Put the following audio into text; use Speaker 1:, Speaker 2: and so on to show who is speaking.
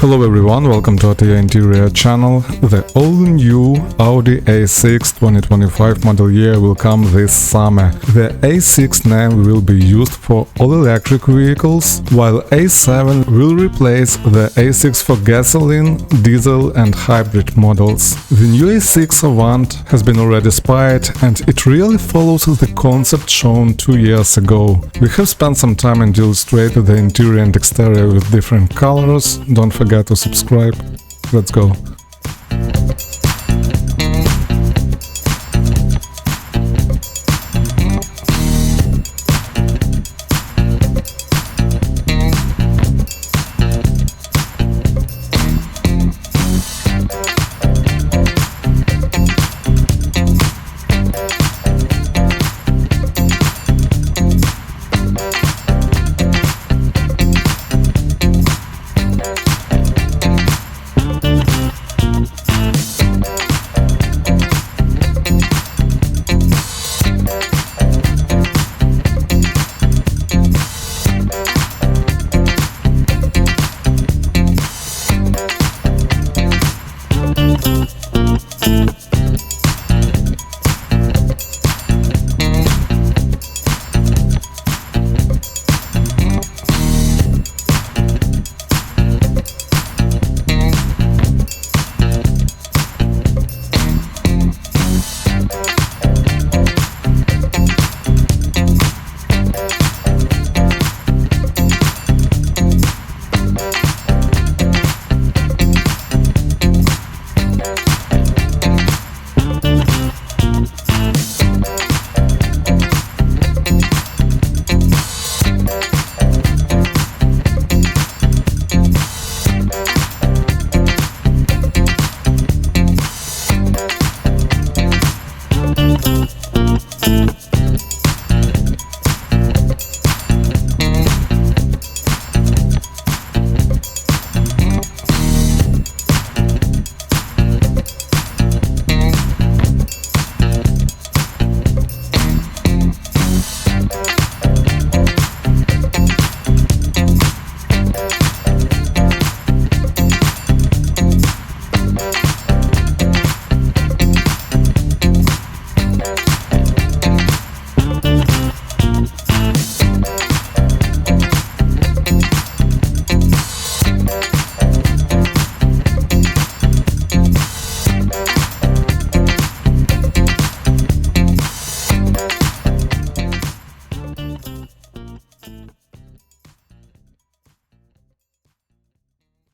Speaker 1: Hello everyone, welcome to Audi Interior channel. The all-new Audi A6 2025 model year will come this summer. The A6 name will be used for all-electric vehicles, while A7 will replace the A6 for gasoline, diesel and hybrid models. The new A6 Avant has been already spied, and it really follows the concept shown 2 years ago. We have spent some time and illustrated the interior and exterior with different colors. Don't forget to subscribe. Let's go.